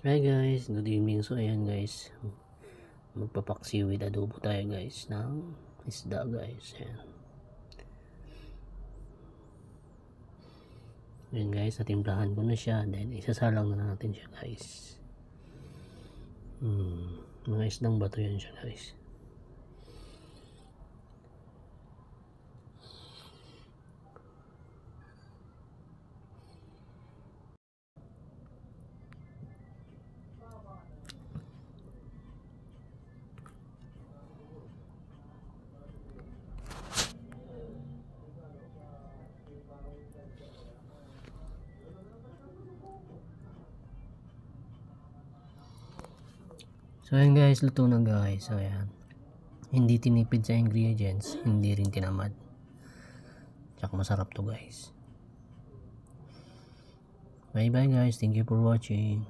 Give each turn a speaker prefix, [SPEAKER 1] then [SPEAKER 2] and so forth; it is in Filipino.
[SPEAKER 1] Hi guys, good evening. So ayan guys, magpapaksi with adobo tayo guys ng isda guys. Ayan guys, natimplahan ko na siya. Then isasalang na natin siya guys. Mga isdang bato yan siya guys. So ayan guys, luto na guys. So ayan, hindi tinipid sa ingredients, hindi rin tinamad. Tsaka masarap to guys. Bye bye guys, thank you for watching.